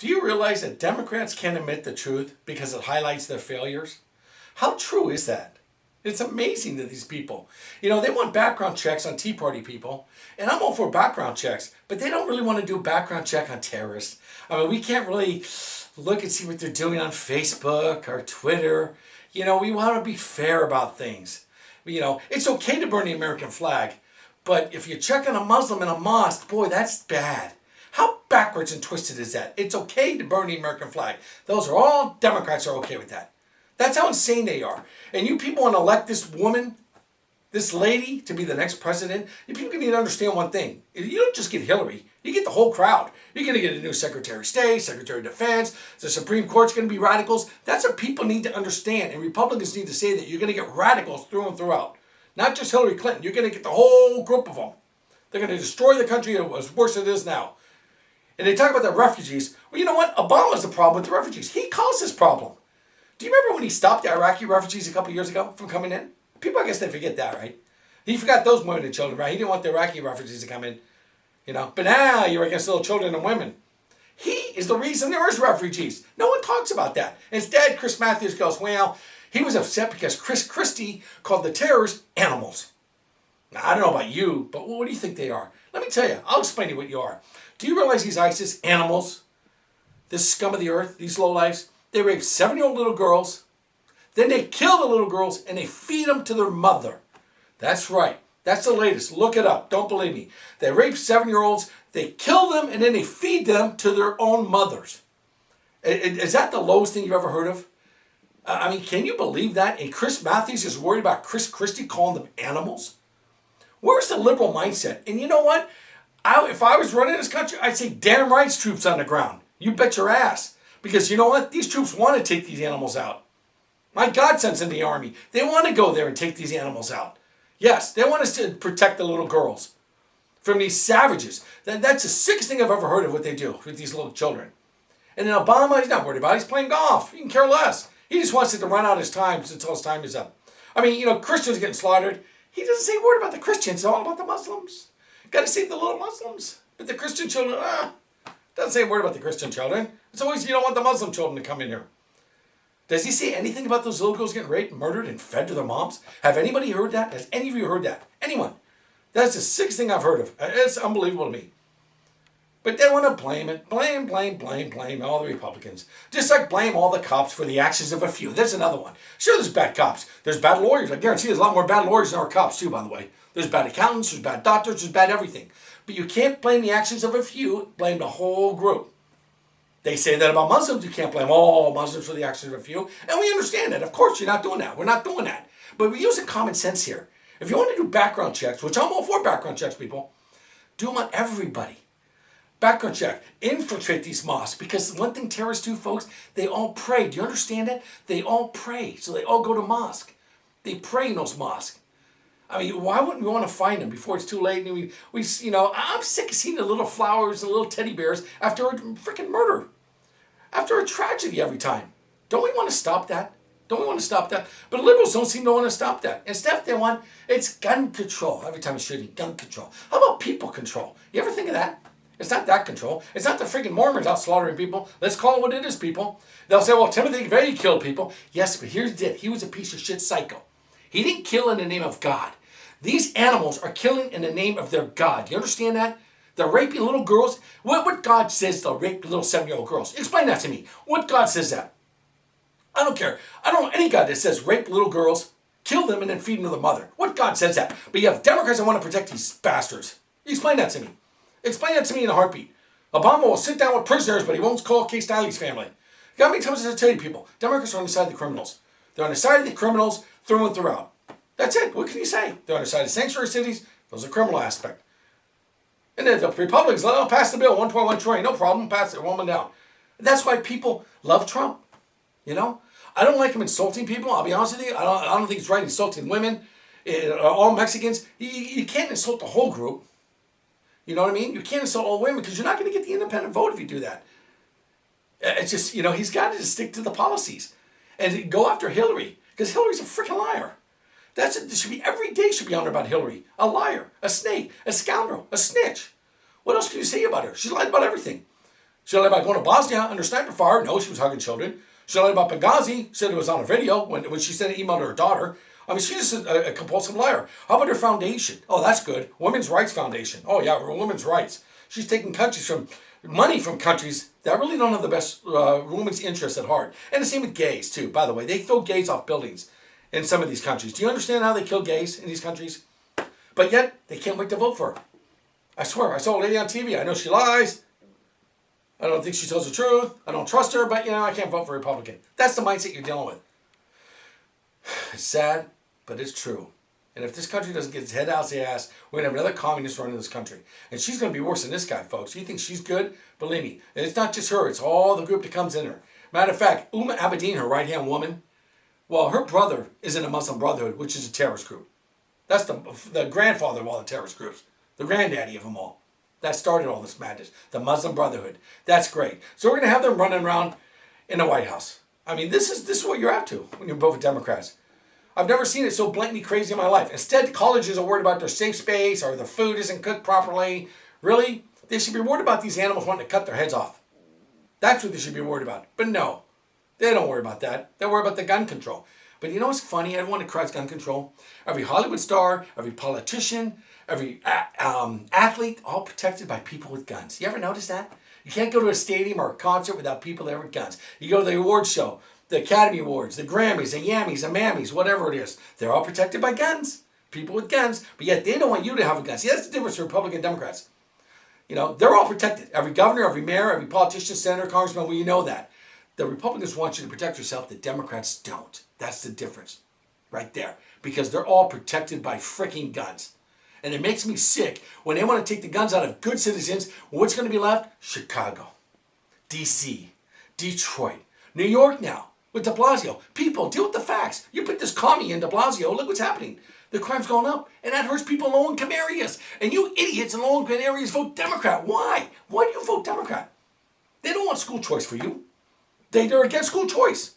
Do you realize that Democrats can't admit the truth because it highlights their failures? How true is that? It's amazing to these people. You know, they want background checks on Tea Party people, and I'm all for background checks, but they don't really want to do a background check on terrorists. I mean, we can't really look and see what they're doing on Facebook or Twitter. You know, we want to be fair about things. You know, it's okay to burn the American flag, but if you're checking a Muslim in a mosque, boy, that's bad. How backwards and twisted is that? It's okay to burn the American flag. Those are all Democrats are okay with that. That's how insane they are. And you people want to elect this woman, this lady, to be the next president? You people need to understand one thing. You don't just get Hillary. You get the whole crowd. You're going to get a new Secretary of State, Secretary of Defense. The Supreme Court's going to be radicals. That's what people need to understand. And Republicans need to say that you're going to get radicals through and throughout. Not just Hillary Clinton. You're going to get the whole group of them. They're going to destroy the country as worse as it is now. And they talk about the refugees. Well, you know what? Obama's the problem with the refugees. He caused this problem. Do you remember when he stopped the Iraqi refugees a couple of years ago from coming in? People, I guess they forget that, right? He forgot those women and children, right? He didn't want the Iraqi refugees to come in, you know. But now you're against little children and women. He is the reason there is refugees. No one talks about that. Instead, Chris Matthews goes, well, he was upset because Chris Christie called the terrorists animals. Now, I don't know about you, but what do you think they are? Let me tell you. I'll explain to you what you are. Do you realize these ISIS animals, this scum of the earth, these lowlifes, they rape 7-year-old little girls, then they kill the little girls and they feed them to their mother. That's right. That's the latest. Look it up. Don't believe me. They rape 7-year-olds, they kill them, and then they feed them to their own mothers. Is that the lowest thing you've ever heard of? I mean, can you believe that? And Chris Matthews is worried about Chris Christie calling them animals? Where's the liberal mindset? And you know what? If I was running this country, I'd say damn rights troops on the ground. You bet your ass. Because you know what? These troops want to take these animals out. My God sends in the army. They want to go there and take these animals out. Yes, they want us to protect the little girls from these savages. That's the sickest thing I've ever heard of what they do with these little children. And then Obama, he's not worried about it. He's playing golf. He can care less. He just wants it to run out his time until his time is up. I mean, you know, Christians getting slaughtered. He doesn't say a word about the Christians. It's all about the Muslims. Got to save the little Muslims. But the Christian children, doesn't say a word about the Christian children. It's always, you don't want the Muslim children to come in here. Does he say anything about those little girls getting raped, murdered, and fed to their moms? Have anybody heard that? Has any of you heard that? Anyone? That's the sickest thing I've heard of. It's unbelievable to me. But they want to blame it. Blame all the Republicans. Just like blame all the cops for the actions of a few. There's another one. Sure, there's bad cops. There's bad lawyers. I guarantee there's a lot more bad lawyers than there are cops too, by the way. There's bad accountants, there's bad doctors, there's bad everything. But you can't blame the actions of a few, blame the whole group. They say that about Muslims. You can't blame all Muslims for the actions of a few. And we understand that. Of course, you're not doing that. We're not doing that. But we're using common sense here. If you want to do background checks, which I'm all for background checks, people, do them on everybody. Background check. Infiltrate these mosques. Because one thing terrorists do, folks, they all pray. Do you understand that? They all pray. So they all go to mosque. They pray in those mosques. I mean, why wouldn't we want to find them before it's too late? And we, you know, I'm sick of seeing the little flowers and little teddy bears after a freaking murder, after a tragedy every time. Don't we want to stop that? Don't we want to stop that? But liberals don't seem to want to stop that. Instead, they want, it's gun control. Every time it's shooting, gun control. How about people control? You ever think of that? It's not that control. It's not the freaking Mormons out slaughtering people. Let's call it what it is, people. They'll say, well, Timothy McVeigh killed people. Yes, but here's the deal. He was a piece of shit psycho. He didn't kill in the name of God. These animals are killing in the name of their God. Do you understand that? They're raping little girls. What God says they'll rape little 7-year-old girls? Explain that to me. What God says that? I don't care. I don't know any God that says rape little girls, kill them, and then feed them to the mother. What God says that? But you have Democrats that want to protect these bastards. Explain that to me. Explain that to me in a heartbeat. Obama will sit down with prisoners, but he won't call Case Stiley's family. How many times did I tell you people? Democrats are on the side of the criminals. They're on the side of the criminals through and throughout. That's it. What can you say? They're on the side of sanctuary cities. There's a criminal aspect. And then the Republicans, they'll pass the bill, 1.1 trillion. No problem. Pass it. One down. That's why people love Trump. You know? I don't like him insulting people. I'll be honest with you. I don't think it's right insulting women. All Mexicans. You can't insult the whole group. You know what I mean? You can't insult all women because you're not going to get the independent vote if you do that. It's just, you know, he's got to just stick to the policies. And go after Hillary. Because Hillary's a freaking liar. That's it. Should be every day should be on about Hillary. A liar, a snake, a scoundrel, a snitch. What else can you say about her? She's lied about everything. She lied about going to Bosnia under sniper fire. No, she was hugging children. She lied about Benghazi. Said it was on a video when she sent an email to her daughter. I mean, she's just a compulsive liar. How about her foundation? Oh, that's good. Women's Rights Foundation. Oh, yeah, women's rights. She's taking money from countries that really don't have the best women's interests at heart. And the same with gays, too, by the way. They throw gays off buildings in some of these countries. Do you understand how they kill gays in these countries? But yet, they can't wait to vote for her. I swear, I saw a lady on TV. I know she lies. I don't think she tells the truth. I don't trust her, but, I can't vote for a Republican. That's the mindset you're dealing with. It's sad, but it's true. And if this country doesn't get its head out the ass, we're going to have another communist running this country. And she's going to be worse than this guy, folks. You think she's good? Believe me. And it's not just her. It's all the group that comes in her. Matter of fact, Abedin, her right-hand woman, well, her brother is in the Muslim Brotherhood, which is a terrorist group. That's the grandfather of all the terrorist groups. The granddaddy of them all. That started all this madness. The Muslim Brotherhood. That's great. So we're going to have them running around in the White House. I mean, this is what you're up to when you vote for Democrats. I've never seen it so blatantly crazy in my life. Instead, colleges are worried about their safe space or the food isn't cooked properly. Really? They should be worried about these animals wanting to cut their heads off. That's what they should be worried about. But no, they don't worry about that. They worry about the gun control. But you know what's funny? Everyone decries gun control. Every Hollywood star, every politician, every athlete, all protected by people with guns. You ever notice that? You can't go to a stadium or a concert without people there with guns. You go to the awards show, the Academy Awards, the Grammys, the Yammys, the Mammies, whatever it is. They're all protected by guns. People with guns. But yet they don't want you to have a gun. See, that's the difference with Republican and Democrats. They're all protected. Every governor, every mayor, every politician, senator, congressman, well, you know that. The Republicans want you to protect yourself. The Democrats don't. That's the difference. Right there. Because they're all protected by freaking guns. And it makes me sick when they want to take the guns out of good citizens. What's going to be left? Chicago, D.C., Detroit, New York now with de Blasio. People, deal with the facts. You put this commie in de Blasio, look what's happening. The crime's going up, and that hurts people in low-income areas. And you idiots in low-income areas vote Democrat. Why? Why do you vote Democrat? They don't want school choice for you. They're against school choice.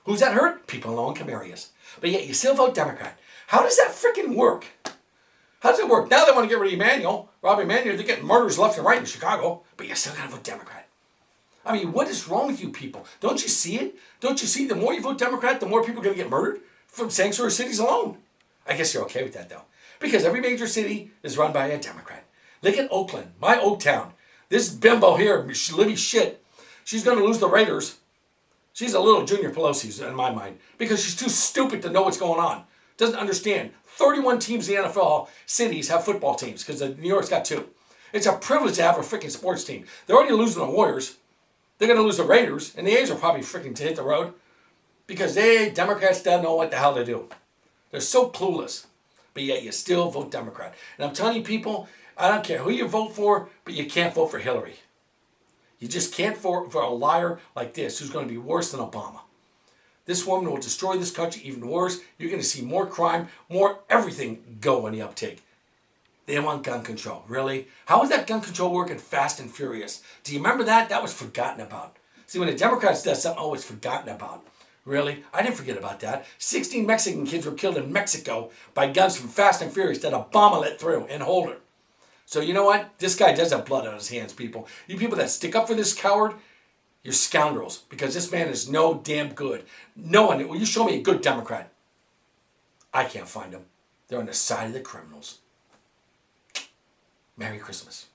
Who's that hurt? People in low-income areas. But yet you still vote Democrat. How does that freaking work? How does it work? Now they want to get rid of Rob Emanuel. They're getting murders left and right in Chicago, but you're still going to vote Democrat. I mean, what is wrong with you people? Don't you see it? Don't you see the more you vote Democrat, the more people are going to get murdered from sanctuary cities alone? I guess you're okay with that, though, because every major city is run by a Democrat. Look at Oakland, my Oak Town. This bimbo here, Libby shit, she's going to lose the Raiders. She's a little Junior Pelosi in my mind because she's too stupid to know what's going on. Doesn't understand. 31 teams in the NFL cities have football teams because New York's got 2. It's a privilege to have a freaking sports team. They're already losing the Warriors. They're going to lose the Raiders, and the A's are probably freaking to hit the road because Democrats don't know what the hell to do. They're so clueless, but yet you still vote Democrat. And I'm telling you people, I don't care who you vote for, but you can't vote for Hillary. You just can't vote for a liar like this who's going to be worse than Obama. This woman will destroy this country even worse. You're going to see more crime, more everything go on the uptake. They want gun control. Really? How is that gun control working Fast and Furious? Do you remember that? That was forgotten about. See, when the Democrats does something, oh, it's forgotten about. Really? I didn't forget about that. 16 Mexican kids were killed in Mexico by guns from Fast and Furious that Obama let through in Holder. So you know what? This guy does have blood on his hands, people. You people that stick up for this coward, you're scoundrels, because this man is no damn good. No one, will you show me a good Democrat? I can't find them. They're on the side of the criminals. Merry Christmas.